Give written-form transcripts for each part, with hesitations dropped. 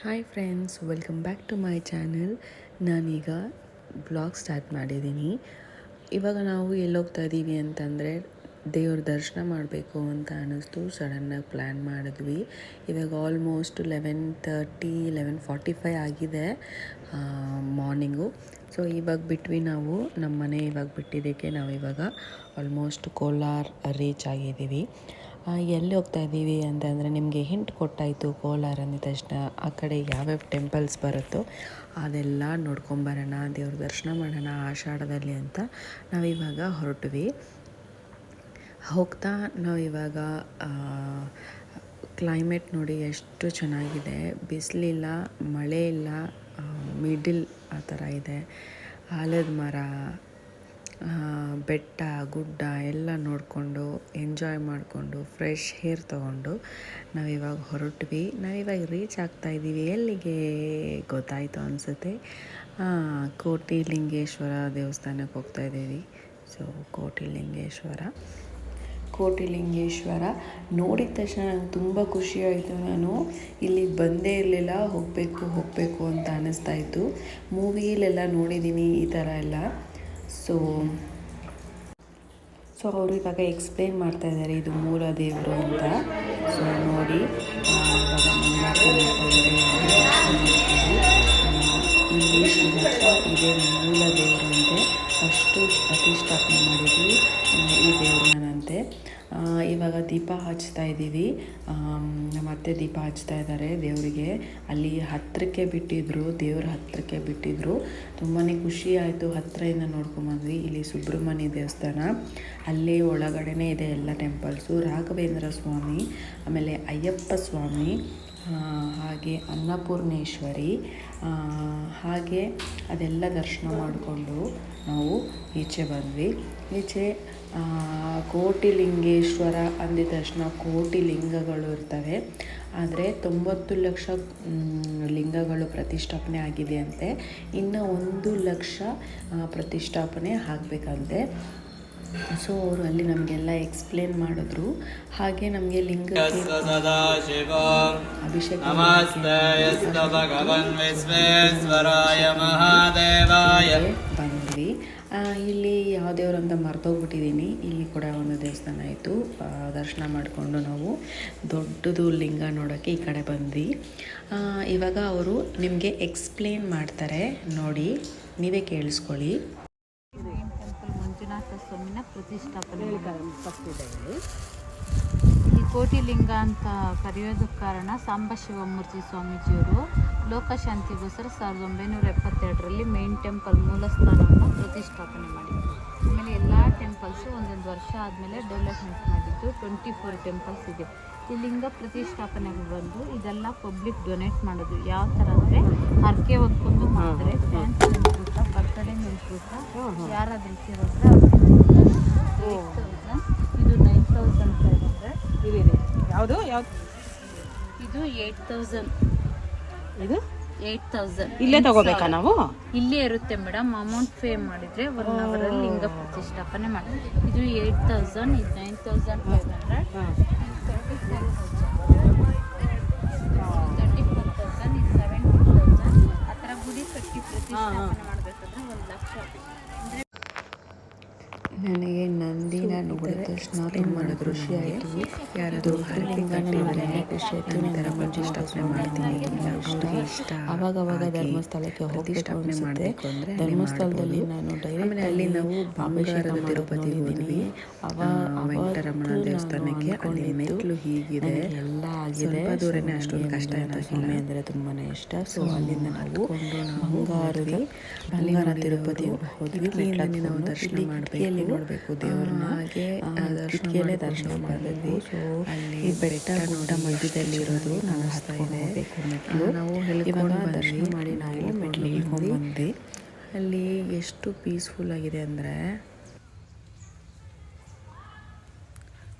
Hi friends, welcome back to my channel. ನಾನೀಗ blog start ಮಾಡಿದ್ದೀನಿ. ಇವಾಗ ನಾವು ಎಲ್ಲೋಗ್ತಾ ಇದ್ದೀವಿ ಅಂತಂದರೆ ದೇವ್ರ ದರ್ಶನ ಮಾಡಬೇಕು ಅಂತ ಅನ್ನಿಸ್ತು. ಸಡನ್ನಾಗಿ ಪ್ಲ್ಯಾನ್ ಮಾಡಿದ್ವಿ. ಇವಾಗ ಆಲ್ಮೋಸ್ಟ್ 11:45 ಆಗಿದೆ ಮಾರ್ನಿಂಗು. ಸೊ ಇವಾಗ ಬಿಟ್ವಿ ನಾವು ನಮ್ಮ ಮನೆ. ಇವಾಗ ಬಿಟ್ಟಿದ್ದಕ್ಕೆ ನಾವು ಇವಾಗ ಆಲ್ಮೋಸ್ಟ್ ಕೋಲಾರ ರೀಚ್ ಆಗಿದ್ದೀವಿ. ಎಲ್ಲಿ ಹೋಗ್ತಾ ಇದ್ದೀವಿ ಅಂತಂದರೆ ನಿಮಗೆ ಹಿಂಟ್ ಕೊಟ್ಟಾಯಿತು. ಕೋಲಾರ ಅಂದಿದ ತಕ್ಷಣ ಆ ಕಡೆ ಯಾವ್ಯಾವ ಟೆಂಪಲ್ಸ್ ಬರುತ್ತೋ ಅದೆಲ್ಲ ನೋಡ್ಕೊಂಬರೋಣ, ದೇವ್ರ ದರ್ಶನ ಮಾಡೋಣ ಆಷಾಢದಲ್ಲಿ ಅಂತ ನಾವಿವಾಗ ಹೊರಟ್ವಿ. ಹೋಗ್ತಾ ನಾವಿವಾಗ ಕ್ಲೈಮೇಟ್ ನೋಡಿ ಎಷ್ಟು ಚೆನ್ನಾಗಿದೆ. ಬಿಸಿಲಿಲ್ಲ, ಮಳೆ ಇಲ್ಲ, ಮಿಡಿಲ್ ಆ ಥರ ಇದೆ. ಆಲದ ಮರ, ಬೆಟ್ಟ ಗುಡ್ಡ ಎಲ್ಲ ನೋಡಿಕೊಂಡು ಎಂಜಾಯ್ ಮಾಡಿಕೊಂಡು ಫ್ರೆಶ್ ಏರ್ ತೊಗೊಂಡು ನಾವಿವಾಗ ಹೊರಟ್ವಿ. ನಾವಿವಾಗ ರೀಚ್ ಆಗ್ತಾಯಿದ್ದೀವಿ. ಎಲ್ಲಿಗೆ ಗೊತ್ತಾಯಿತು ಅನಿಸುತ್ತೆ, ಕೋಟಿಲಿಂಗೇಶ್ವರ ದೇವಸ್ಥಾನಕ್ಕೆ ಹೋಗ್ತಾಯಿದ್ದೀವಿ. ಸೊ ಕೋಟಿಲಿಂಗೇಶ್ವರ ನೋಡಿದ ತಕ್ಷಣ ನಂಗೆ ತುಂಬ ಖುಷಿಯಾಯಿತು. ನಾನು ಇಲ್ಲಿ ಬಂದೇ ಇರಲಿಲ್ಲ, ಹೋಗಬೇಕು ಅಂತ ಅನ್ನಿಸ್ತಾಯಿತ್ತು. ಮೂವಿಲೆಲ್ಲ ನೋಡಿದ್ದೀನಿ ಈ ಥರ ಎಲ್ಲ. ಸೊ ಅವರು ಇವಾಗ ಎಕ್ಸ್ಪ್ಲೇನ್ ಮಾಡ್ತಾಯಿದ್ದಾರೆ ಇದು ಮೂಲ ದೇವರು ಅಂತ. ಸೊ ನೋಡಿ ಇವಾಗ ಮಂಗಳಾರತಿ ಇಲ್ಲಿ ಶ್ರೀದತ್ತ ಇದೇ ಮೂಲ ದೇವರು ಅಂತೆ. ಫಸ್ಟು ಪ್ರತಿಷ್ಠಾಪನೆ ಮಾಡಿದ್ವಿ ಈ ದೇವ್ರನ್ನಂತೆ. ಇವಾಗ ದೀಪ ಹಚ್ತಾ ಇದ್ದೀವಿ. ನಮ್ಮ ಅತ್ತೆ ದೀಪ ಹಚ್ತಾ ಇದ್ದಾರೆ ದೇವರಿಗೆ. ಅಲ್ಲಿ ಹತ್ತಿರಕ್ಕೆ ಬಿಟ್ಟಿದ್ರು, ದೇವ್ರ ಹತ್ತಿರಕ್ಕೆ ಬಿಟ್ಟಿದ್ರು. ತುಂಬಾ ಖುಷಿ ಆಯಿತು. ಹತ್ತಿರದಿಂದ ನೋಡ್ಕೊಂಬಂದ್ವಿ. ಇಲ್ಲಿ ಸುಬ್ರಹ್ಮಣ್ಯ ದೇವಸ್ಥಾನ, ಅಲ್ಲೇ ಒಳಗಡೆನೇ ಇದೆ ಎಲ್ಲ ಟೆಂಪಲ್ಸು. ರಾಘವೇಂದ್ರ ಸ್ವಾಮಿ, ಆಮೇಲೆ ಅಯ್ಯಪ್ಪ ಸ್ವಾಮಿ, ಹಾಗೆ ಅನ್ನಪೂರ್ಣೇಶ್ವರಿ, ಹಾಗೆ ಅದೆಲ್ಲ ದರ್ಶನ ಮಾಡಿಕೊಂಡು ನಾವು ಈಚೆ ಬಂದ್ವಿ. ಈಚೆ ಕೋಟಿಲಿಂಗೇಶ್ವರ ಅಂದಿದ ತಕ್ಷಣ ಕೋಟಿ ಲಿಂಗಗಳು ಇರ್ತವೆ. ಆದರೆ 90 ಲಕ್ಷ ಲಿಂಗಗಳು ಪ್ರತಿಷ್ಠಾಪನೆ ಆಗಿದೆ ಅಂತೆ. ಇನ್ನು 1 ಲಕ್ಷ ಪ್ರತಿಷ್ಠಾಪನೆ ಆಗಬೇಕಂತೆ. ಸೊ ಅವರು ಅಲ್ಲಿ ನಮಗೆಲ್ಲ ಎಕ್ಸ್ಪ್ಲೇನ್ ಮಾಡಿದ್ರು. ಹಾಗೆ ನಮಗೆ ಲಿಂಗಕ್ಕೆ ಅಭಿಷೇಕ ಬಂದ್ವಿ. ಇಲ್ಲಿ ಯಾವ ದೇವರು ಅಂತ ಮರ್ತೋಗ್ಬಿಟ್ಟಿದ್ದೀನಿ. ಇಲ್ಲಿ ಕೂಡ ಒಂದು ದೇವಸ್ಥಾನ ಆಯಿತು. ದರ್ಶನ ಮಾಡಿಕೊಂಡು ನಾವು ದೊಡ್ಡದು ಲಿಂಗ ನೋಡೋಕ್ಕೆ ಈ ಕಡೆ ಬಂದ್ವಿ. ಇವಾಗ ಅವರು ನಿಮಗೆ ಎಕ್ಸ್ಪ್ಲೇನ್ ಮಾಡ್ತಾರೆ, ನೋಡಿ ನೀವೇ ಕೇಳಿಸ್ಕೊಳ್ಳಿ. ಮಂಜುನಾಥ ಸ್ವಾಮಿನ ಪ್ರತಿಷ್ಠಾಪನೆ ಇಲ್ಲಿ ಕೋಟಿಲಿಂಗ ಅಂತ ಕರೆಯೋದಕ್ಕೆ ಕಾರಣ ಸಾಂಬಶಿವಮೂರ್ತಿ ಸ್ವಾಮೀಜಿಯವರು ಲೋಕಶಾಂತಿಗೋಸ್ಕರ 1972ರಲ್ಲಿ ಮೇನ್ ಟೆಂಪಲ್ ಮೂಲಸ್ಥಾನವನ್ನು ಪ್ರತಿಷ್ಠಾಪನೆ ಮಾಡಿದರು. ಆಮೇಲೆ ಎಲ್ಲ ಟೆಂಪಲ್ಸು ಒಂದೊಂದು ವರ್ಷ ಆದಮೇಲೆ ಡೆವಲಪ್ಮೆಂಟ್ ಮಾಡಿದ್ದು 24 ಟೆಂಪಲ್ಸ್ ಇದೆ. ಈ ಲಿಂಗ ಪ್ರತಿಷ್ಠಾಪನೆಗೆ ಬಂದು ಇದೆಲ್ಲ ಪಬ್ಲಿಕ್ ಡೊನೇಟ್ ಮಾಡೋದು. ಯಾವ ಥರ ಅಂದರೆ ಹರಕೆ ಹೊತ್ಕೊಂಡು ಮಾಡ್ತಾರೆ. ಫ್ಯಾನ್ಸ್ ನೆನ್ಸ್ಬಿಟ್ಟ, ಬರ್ತಡೇ ನೆನ್ಸ್ಬಿಟ್ಟ, ಯಾರಾದ್ರೂ ಸೇರಿದ್ರೆ 8,000, ಇದು 9,500, ಯಾವುದು ಇದು 8,000, ಇದು 8,000. ಇಲ್ಲೇ ತಗೋಬೇಕಾ ನಾವು? ಇಲ್ಲೇ ಇರುತ್ತೆ ಮೇಡಮ್. ಅಮೌಂಟ್ ಪೇ ಮಾಡಿದರೆ 1 ಅವರಲ್ಲಿ ಲಿಂಗ ಪ್ರತಿಷ್ಠಾಪನೆ ಮಾಡಿ. ಇದು 8,000, ಇದು 9,500, 34,000, ಇದು 70,000. ಆ ಥರ ಗುಡಿ ಕಟ್ಟಿ ಪ್ರತಿಷ್ಠಾಪನೆ ಮಾಡಬೇಕಾದ್ರೆ 1 ಲಕ್ಷ. ನನಗೆ ನಂದಿನ ನೋಡಿದ ತಕ್ಷಣ ತುಂಬ ಖುಷಿ ಆಯಿತು. ಯಾರಾದರೂ ಹರಕೆ ಕಟ್ಟಿದರೆ ಈ ಥರ ಪ್ರತಿಷ್ಠಾಪನೆ ಮಾಡ್ತೀನಿ ಅವ್ರಿಗೆ ಇಷ್ಟ. ಆವಾಗವಾಗ ಧರ್ಮಸ್ಥಳಕ್ಕೆ ಪ್ರತಿಷ್ಠಾಪನೆ ಮಾಡಬೇಕು ಅಂದರೆ ಧರ್ಮಸ್ಥಳದಲ್ಲಿ ನಾನು ಡೈರೆಕ್ಟ್ ಅಲ್ಲಿ ನಾವು ಬಂಗಾರದ ತಿರುಪತಿ ಹೋದ್ವಿ. ವೆಂಕಟರಮಣ ದೇವಸ್ಥಾನಕ್ಕೆ ಅಲ್ಲಿ ಮೆಟ್ಲು ಹೀಗಿದೆ, ಎಲ್ಲ ಆಗಿದೆ. ಸ್ವಲ್ಪ ದೂರನೇ, ಅಷ್ಟೊಂದು ಕಷ್ಟ ಏನಾಗಿಲ್ಲ. ಅಂದರೆ ತುಂಬಾ ಇಷ್ಟ. ಸೊ ಅಲ್ಲಿಂದ ನಾವು ಬಂಗಾರ ತಿರುಪತಿ ಹೋದ್ವಿ. ನಾವು ದರ್ಶನ ಮಾಡಬೇಕು, ನೋಡಬೇಕು ದೇವ್ರನ್ನ. ಹಾಗೆ ದರ್ಶನ ಮಾಡಿದ್ವಿ. ಅಲ್ಲಿ ಬೆಟ್ಟ ಗುಡ್ಡ ಮಧ್ಯದಲ್ಲಿ ಇರೋದು ನಾವು ಹತ್ಕೋಬೇಕು ಮೆಟ್ಲು. ನಾವು ಹೇಳ್ಕೊಂಡು ದರ್ಶನ ಮಾಡಿ ನಾವು ಮೆಟ್ಲು ಬಂದ್ವಿ. ಅಲ್ಲಿ ಎಷ್ಟು ಪೀಸ್ಫುಲ್ ಆಗಿದೆ ಅಂದರೆ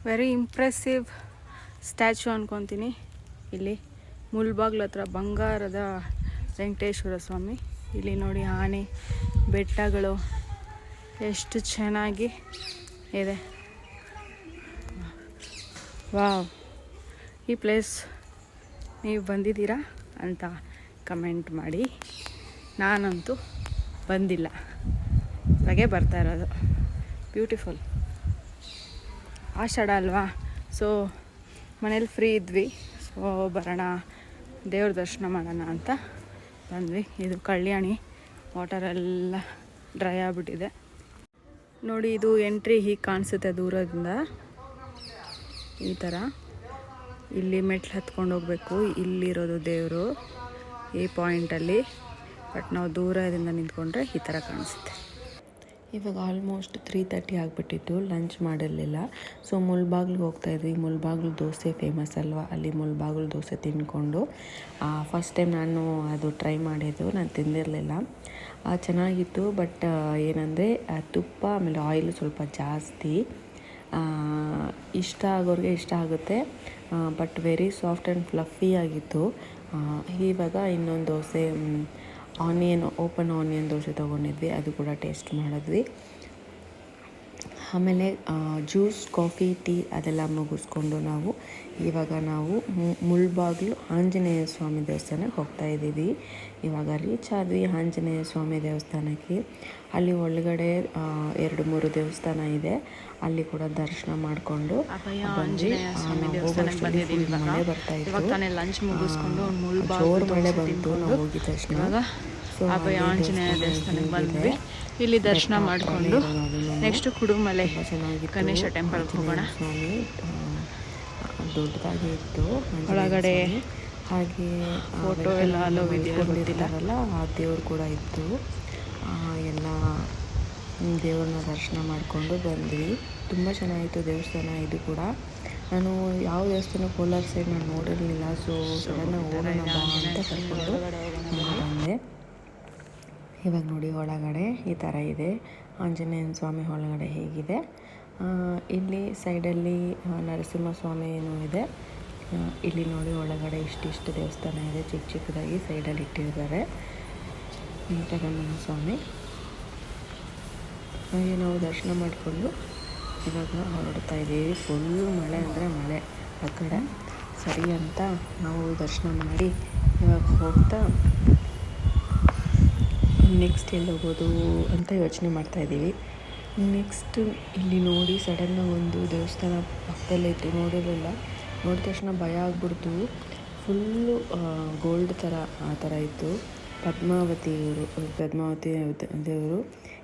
ವೆರಿ ಇಂಪ್ರೆಸಿವ್ ಸ್ಟ್ಯಾಚು ಅನ್ಕೊತೀನಿ. ಇಲ್ಲಿ ಮುಳ್ಬಾಗ್ಲ ಹತ್ರ ಬಂಗಾರದ ವೆಂಕಟೇಶ್ವರ ಸ್ವಾಮಿ. ಇಲ್ಲಿ ನೋಡಿ ಆನೆ, ಬೆಟ್ಟಗಳು ಎಷ್ಟು ಚೆನ್ನಾಗಿ ಇದೆ. ವಾವ್, ಈ ಪ್ಲೇಸ್ ನೀವು ಬಂದಿದ್ದೀರಾ ಅಂತ ಕಮೆಂಟ್ ಮಾಡಿ. ನಾನಂತೂ ಬಂದಿಲ್ಲ, ಇವಾಗೇ ಬರ್ತಾ ಇರೋದು. ಬ್ಯೂಟಿಫುಲ್ ಆಷಾಢ ಅಲ್ವಾ, ಸೊ ಮನೇಲಿ ಫ್ರೀ ಇದ್ವಿ, ಸೊ ಬರೋಣ ದೇವ್ರ ದರ್ಶನ ಮಾಡೋಣ ಅಂತ ಬಂದ್ವಿ. ಇದು ಕಲ್ಯಾಣಿ, ವಾಟರೆಲ್ಲ ಡ್ರೈ ಆಗಿಬಿಟ್ಟಿದೆ ನೋಡಿ. ಇದು ಎಂಟ್ರಿ ಹೀಗೆ ಕಾಣಿಸುತ್ತೆ ದೂರದಿಂದ, ಈ ಥರ. ಇಲ್ಲಿ ಮೆಟ್ಲು ಹತ್ಕೊಂಡು ಹೋಗಬೇಕು, ಇಲ್ಲಿರೋದು ದೇವರು ಈ ಪಾಯಿಂಟಲ್ಲಿ. ಬಟ್ ನಾವು ದೂರದಿಂದ ನಿಂತ್ಕೊಂಡ್ರೆ ಈ ಥರ ಕಾಣಿಸುತ್ತೆ. ಇವಾಗ ಆಲ್ಮೋಸ್ಟ್ 3:30 ಆಗಿಬಿಟ್ಟಿತ್ತು, ಲಂಚ್ ಮಾಡಿರಲಿಲ್ಲ. ಸೊ ಮುಳ್ಬಾಗ್ಲಿಗೆ ಹೋಗ್ತಾಯಿದ್ವಿ. ಮುಳ್ಬಾಗ್ಲು ದೋಸೆ ಫೇಮಸ್ ಅಲ್ವಾ, ಅಲ್ಲಿ ಮುಳ್ಬಾಗ್ಲು ದೋಸೆ ತಿಂದ್ಕೊಂಡು ಫಸ್ಟ್ ಟೈಮ್ ನಾನು ಅದು ಟ್ರೈ ಮಾಡಿದ್ದು, ನಾನು ತಿಂದಿರಲಿಲ್ಲ. ಚೆನ್ನಾಗಿತ್ತು. ಬಟ್ ಏನಂದರೆ ತುಪ್ಪ ಆಮೇಲೆ ಆಯಿಲ್ ಸ್ವಲ್ಪ ಜಾಸ್ತಿ. ಇಷ್ಟ ಆಗೋರಿಗೆ ಇಷ್ಟ ಆಗುತ್ತೆ, but very soft and fluffy ಆಗಿತ್ತು. ಇವಾಗ ಇನ್ನೊಂದು ದೋಸೆ ಓಪನ್ ಆನಿಯನ್ ದೋಸೆ ತೊಗೊಂಡಿದ್ವಿ, ಅದು ಕೂಡ ಟೇಸ್ಟ್ ಮಾಡಿದ್ವಿ. ಆಮೇಲೆ ಜ್ಯೂಸ್, ಕಾಫಿ, ಟೀ ಅದೆಲ್ಲ ಮುಗಿಸ್ಕೊಂಡು ಇವಾಗ ನಾವು ಮುಳ್ಬಾಗಿಲು ಆಂಜನೇಯ ಸ್ವಾಮಿ ದೇವಸ್ಥಾನಕ್ಕೆ ಹೋಗ್ತಾಯಿದ್ದೀವಿ. ಇವಾಗ ರೀಚ್ ಆದ್ವಿ ಆಂಜನೇಯ ಸ್ವಾಮಿ ದೇವಸ್ಥಾನಕ್ಕೆ. ಅಲ್ಲಿ ಒಳಗಡೆ 2-3 ದೇವಸ್ಥಾನ ಇದೆ, ಅಲ್ಲಿ ಕೂಡ ದರ್ಶನ ಮಾಡಿಕೊಂಡು ಮಳೆ ಬರ್ತಾಯಿತ್ತು. ಲಂಚ್ ಮುಗಿಸ್ಕೊಂಡು ಜೋರು ಮಳೆ ಬಂತು, ನಾವು ಹೋಗಿ ದರ್ಶನ. ಸೊ ಅಭಯ ಆಂಜನೇಯ ದೇವಸ್ಥಾನಕ್ಕೆ ಬಂದ್ವಿ. ಇಲ್ಲಿ ದರ್ಶನ ಮಾಡಿಕೊಂಡು ನೆಕ್ಸ್ಟ್ ಕುಡುಮಲೆ ಗಣೇಶ ಟೆಂಪಲ್ಗೆ ಹೋಗೋಣ. ಸ್ವಾಮಿ ದೊಡ್ಡದಾಗಿ ಇತ್ತು ಒಳಗಡೆ, ಹಾಗೆ ಫೋಟೋ ಎಲ್ಲ ಅಲೋ ಇಟ್ಕೊಂಡಿರ್ತಾರಲ್ಲ ಆ ದೇವ್ರು ಕೂಡ ಇತ್ತು. ಎಲ್ಲ ದೇವ್ರನ್ನ ದರ್ಶನ ಮಾಡಿಕೊಂಡು ಬಂದ್ವಿ. ತುಂಬ ಚೆನ್ನಾಗಿತ್ತು ದೇವಸ್ಥಾನ ಇದು ಕೂಡ. ನಾನು ಯಾವ ದೇವಸ್ಥಾನ ಕೋಲಾರ ಸೈಡ್ ನಾನು ನೋಡಿರಲಿಲ್ಲ, ಸೊ ಸಡನ್ನಾಗಿ ಹೋಗೋಣ ಬಾ ಅಂತ ಕರ್ಕೊಂಡು ಬಂದೆ. ಇವಾಗ ನೋಡಿ ಒಳಗಡೆ ಈ ಥರ ಇದೆ ಆಂಜನೇಯ ಸ್ವಾಮಿ ಒಳಗಡೆ ಹೇಗಿದೆ. ಇಲ್ಲಿ ಸೈಡಲ್ಲಿ ನರಸಿಂಹಸ್ವಾಮಿನೂ ಇದೆ. ಇಲ್ಲಿ ನೋಡಿ ಒಳಗಡೆ ಇಷ್ಟಿಷ್ಟು ದೇವಸ್ಥಾನ ಇದೆ, ಚಿಕ್ಕ ಚಿಕ್ಕದಾಗಿ ಸೈಡಲ್ಲಿ ಇಟ್ಟಿದ್ದಾರೆ. ವೆಂಕಟರಮಣ ಸ್ವಾಮಿ. ಹಾಗೆ ನಾವು ದರ್ಶನ ಮಾಡಿಕೊಂಡು ಇವಾಗ ಹೊರಡ್ತಾ ಇದ್ದೀವಿ. ಫುಲ್ಲು ಮಳೆ ಅಂದರೆ ಮಳೆ ಆ ಕಡೆ. ಸರಿ ಅಂತ ನಾವು ದರ್ಶನ ಮಾಡಿ ಇವಾಗ ಹೋಗ್ತಾ ನೆಕ್ಸ್ಟ್ ಎಲ್ಲಿ ಹೋಗೋದು ಅಂತ ಯೋಚನೆ ಮಾಡ್ತಾಯಿದ್ದೀವಿ. ನೆಕ್ಸ್ಟ್ ಇಲ್ಲಿ ನೋಡಿ ಸಡನ್ನಾಗಿ ಒಂದು ದೇವಸ್ಥಾನ ಪಕ್ಕದಲ್ಲೇ ಇತ್ತು, ನೋಡಿರಲಿಲ್ಲ. ನೋಡಿದ ತಕ್ಷಣ ಭಯ ಆಗ್ಬಿಡ್ತು. ಫುಲ್ಲು ಗೋಲ್ಡ್ ಥರ ಆ ಥರ ಇತ್ತು. ಪದ್ಮಾವತಿ ದೇವರು.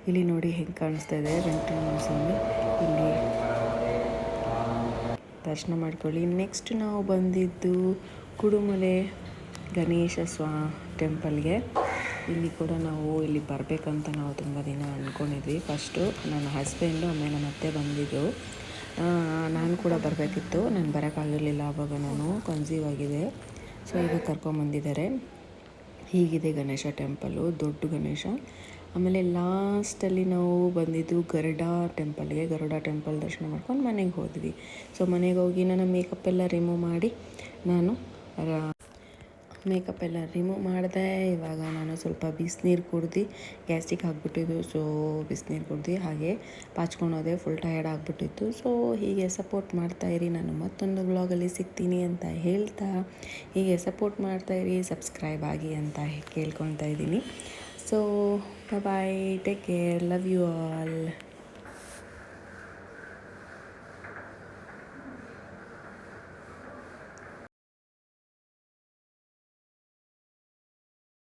ಇಲ್ಲಿ ನೋಡಿ ಹೆಂಗೆ ಕಾಣಿಸ್ತಾ ಇದೆ ವೆಂಕಟರಮಣ ಸ್ವಾಮಿ. ಇಲ್ಲಿ ದರ್ಶನ ಮಾಡ್ಕೊಳ್ಳಿ. ನೆಕ್ಸ್ಟ್ ನಾವು ಬಂದಿದ್ದು ಕುಡುಮಲೆ ಗಣೇಶ ಟೆಂಪಲ್ಗೆ. ಇಲ್ಲಿ ಕೂಡ ನಾವು ಇಲ್ಲಿ ಬರಬೇಕಂತ ನಾವು ತುಂಬ ದಿನ ಅಂದ್ಕೊಂಡಿದ್ವಿ. ಫಸ್ಟು ನನ್ನ ಹಸ್ಬೆಂಡು ಆಮೇಲೆ ನಮ್ಮ ಅತ್ತೆ ಬಂದಿದ್ದು. ನಾನು ಕೂಡ ಬರಬೇಕಿತ್ತು, ನಾನು ಬರೋಕ್ಕಾಗಿರಲಿಲ್ಲ. ಆವಾಗ ನಾನು ಕನ್ಸೀವ್ ಆಗಿದೆ, ಸೊ ಈಗ ಕರ್ಕೊಂಬಂದಿದ್ದಾರೆ. ಹೀಗಿದೆ ಗಣೇಶ ಟೆಂಪಲ್ಲು, ದೊಡ್ಡ ಗಣೇಶ. ಆಮೇಲೆ ಲಾಸ್ಟಲ್ಲಿ ನಾವು ಬಂದಿದ್ದು ಗರುಡ ಟೆಂಪಲ್ ದರ್ಶನ ಮಾಡ್ಕೊಂಡು ಮನೆಗೆ ಹೋದ್ವಿ. ಸೊ ಮನೆಗೆ ಹೋಗಿ ನನ್ನ ಮೇಕಪ್ ಎಲ್ಲ ರಿಮೂವ್ ಮಾಡಿ ಮಾಡಿದೆ. ಇವಾಗ ನಾನು ಸ್ವಲ್ಪ ಬಿಸಿನೀರು ಕುಡ್ದು ಗ್ಯಾಸ್ಟಿಕ್ ಆಗಿಬಿಟ್ಟಿದ್ದು, ಸೊ ಬಿಸಿನೀರು ಕುಡ್ದು ಹಾಗೆ ಪಾಚ್ಕೊಳೋದೆ. ಫುಲ್ ಟಯರ್ಡ್ ಆಗಿಬಿಟ್ಟಿತ್ತು. ಸೊ ಹೀಗೆ ಸಪೋರ್ಟ್ ಮಾಡ್ತಾಯಿರಿ, ನಾನು ಮತ್ತೊಂದು ವ್ಲಾಗಲ್ಲಿ ಸಿಗ್ತೀನಿ ಅಂತ ಹೇಳ್ತಾ, ಹೀಗೆ ಸಪೋರ್ಟ್ ಮಾಡ್ತಾಯಿರಿ, ಸಬ್ಸ್ಕ್ರೈಬ್ ಆಗಿ ಅಂತ ಕೇಳ್ಕೊತಾ ಇದ್ದೀನಿ. So bye, take care, love you all.